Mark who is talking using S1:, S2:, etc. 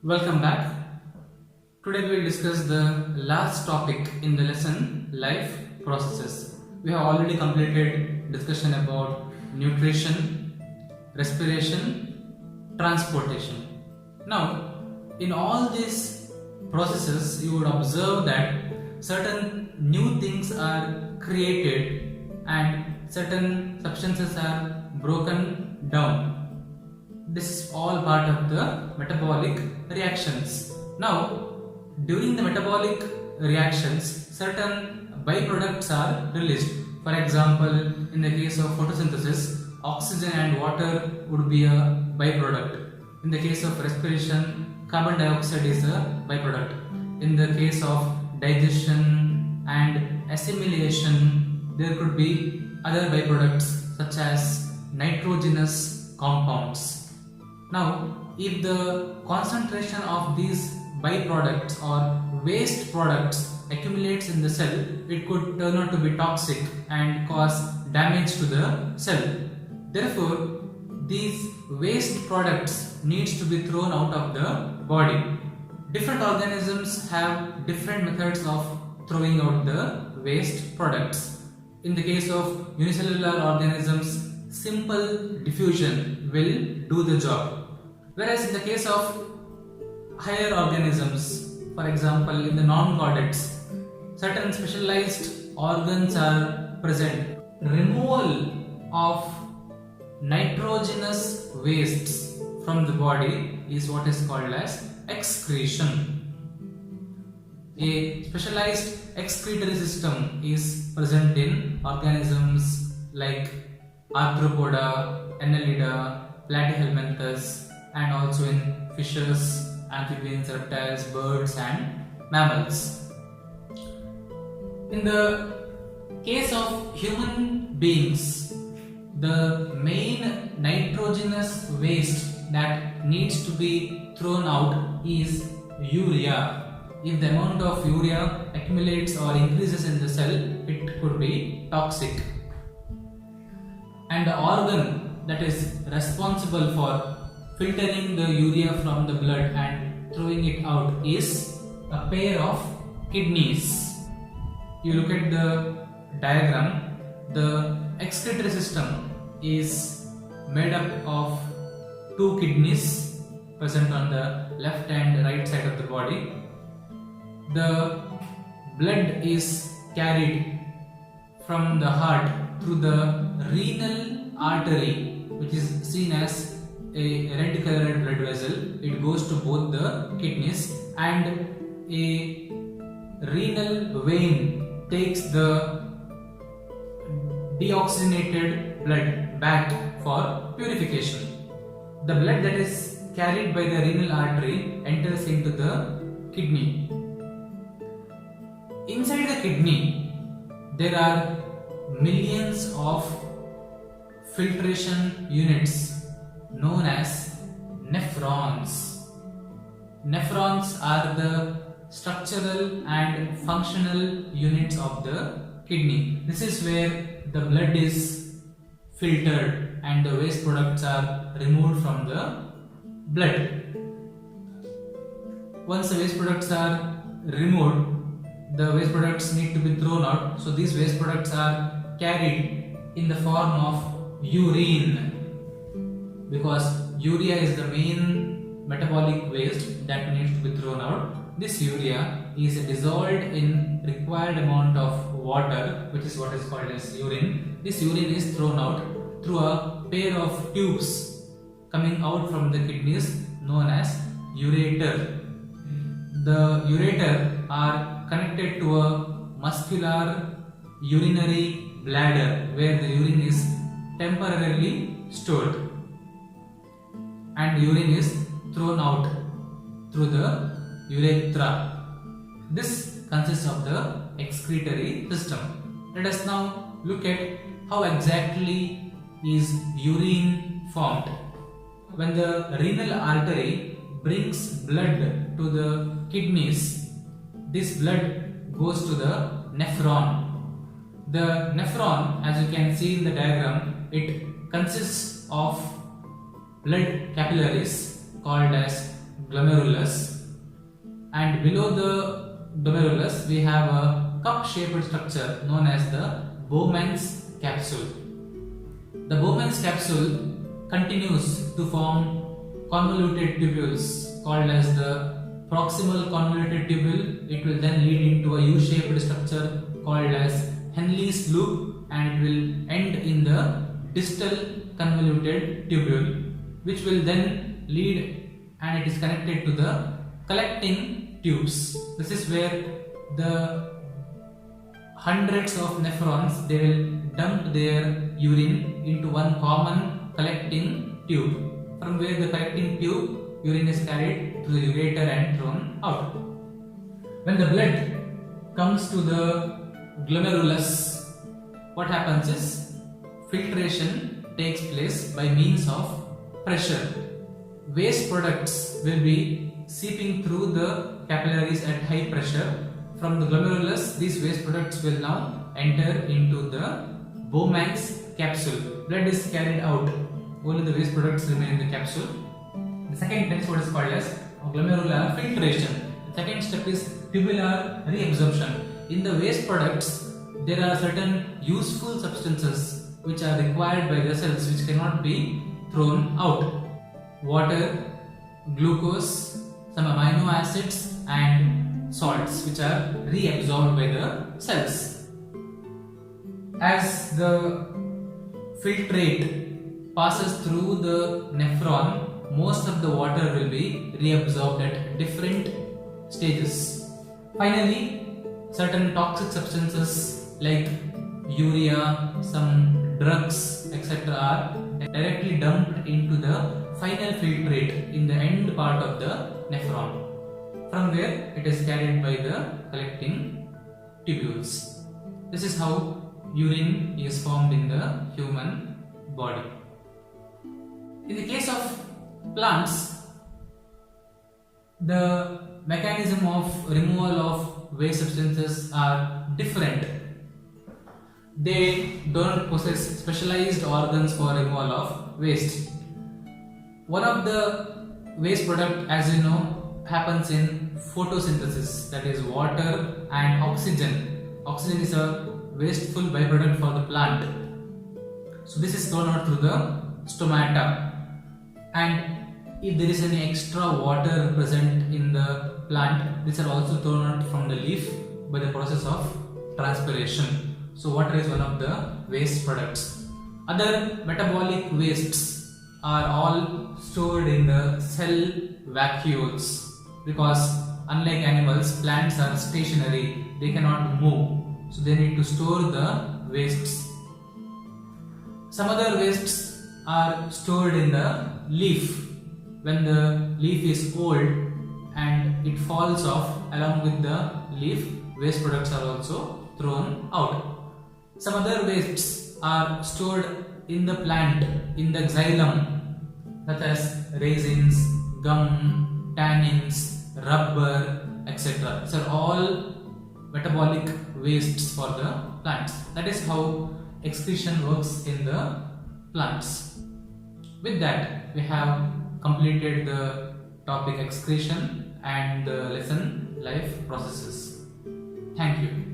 S1: Welcome back. Today we will discuss the last topic in the lesson, life processes. We have already completed discussion about nutrition, respiration, transportation. Now, in all these processes, you would observe that certain new things are created and certain substances are broken down. This is all part of the metabolic reactions. Now, during the metabolic reactions, certain byproducts are released. For example, in the case of photosynthesis, oxygen and water would be a byproduct. In the case of respiration, carbon dioxide is a byproduct. In the case of digestion and assimilation, there could be other byproducts such as nitrogenous compounds. Now, if the concentration of these byproducts or waste products accumulates in the cell, it could turn out to be toxic and cause damage to the cell. Therefore, these waste products needs to be thrown out of the body. Different organisms have different methods of throwing out the waste products. In the case of unicellular organisms, simple diffusion will do the job. Whereas in the case of higher organisms, for example in the non-chordates, certain specialized organs are present. Removal of nitrogenous wastes from the body is what is called as excretion. A specialized excretory system is present in organisms like Arthropoda, Annelida, Platyhelminthes, and also in fishes, amphibians, reptiles, birds and mammals. In the case of human beings, the main nitrogenous waste that needs to be thrown out is urea. If the amount of urea accumulates or increases in the cell, it could be toxic. And the organ that is responsible for filtering the urea from the blood and throwing it out is a pair of kidneys. You look at the diagram, the excretory system is made up of two kidneys present on the left and right side of the body. The blood is carried from the heart through the renal artery, which is seen as a red colored blood vessel. It goes to both the kidneys, and a renal vein takes the deoxygenated blood back for purification. The blood that is carried by the renal artery enters into the kidney. Inside the kidney, there are millions of filtration units known as nephrons. Nephrons are the structural and functional units of the kidney. This is where the blood is filtered and the waste products are removed from the blood. Once the waste products are removed, the waste products need to be thrown out. So these waste products are carried in the form of urine, because urea is the main metabolic waste that needs to be thrown out. This urea is dissolved in required amount of water, which is what is called as urine. This urine is thrown out through a pair of tubes coming out from the kidneys known as ureter. The ureter are connected to a muscular urinary bladder where the urine is temporarily stored, and urine is thrown out through the urethra. This consists of the excretory system. Let us now look at how exactly is urine formed. When the renal artery brings blood to the kidneys, this blood goes to the nephron. The nephron, as you can see in the diagram, it consists of blood capillaries called as glomerulus, and below the glomerulus we have a cup-shaped structure known as the Bowman's capsule. The Bowman's capsule continues to form convoluted tubules called as the proximal convoluted tubule. It will then lead into a U-shaped structure called as Henle's loop, and it will end in the distal convoluted tubule, which will then lead, and it is connected to the collecting tubes. This is where the hundreds of nephrons, they will dump their urine into one common collecting tube, from where the collecting tube urine is carried to the ureter and thrown out. When the blood comes to the glomerulus, what happens is filtration takes place by means of pressure. Waste products will be seeping through the capillaries at high pressure. From the glomerulus, these waste products will now enter into the Bowman's capsule. Blood is carried out, only the waste products remain in the capsule. The second step is what is called as glomerular filtration. The second step is tubular reabsorption. In the waste products, there are certain useful substances which are required by the cells, which cannot be thrown out. Water, glucose, some amino acids and salts, which are reabsorbed by the cells. As the filtrate passes through the nephron, most of the water will be reabsorbed at different stages. Finally, certain toxic substances like urea, some drugs, etc. are directly dumped into the final filtrate in the end part of the nephron, from where it is carried by the collecting tubules. This is how urine is formed in the human body. In the case of plants, the mechanism of removal of waste substances are different. They don't possess specialized organs for removal of waste. One of the waste product, as you know, happens in photosynthesis, that is water and oxygen. Oxygen is a wasteful byproduct for the plant. So this is thrown out through the stomata, and if there is any extra water present in the plant, these are also thrown out from the leaf by the process of transpiration. So water is one of the waste products. Other metabolic wastes are all stored in the cell vacuoles, because unlike animals, plants are stationary, they cannot move, so they need to store the wastes. Some other wastes are stored in the leaf. When the leaf is old and it falls off, along with the leaf, waste products are also thrown out. Some other wastes are stored in the plant, in the xylem, such as resins, gum, tannins, rubber, etc. These are all metabolic wastes for the plants. That is how excretion works in the plants. With that, we have completed the topic excretion and the lesson life processes. Thank you.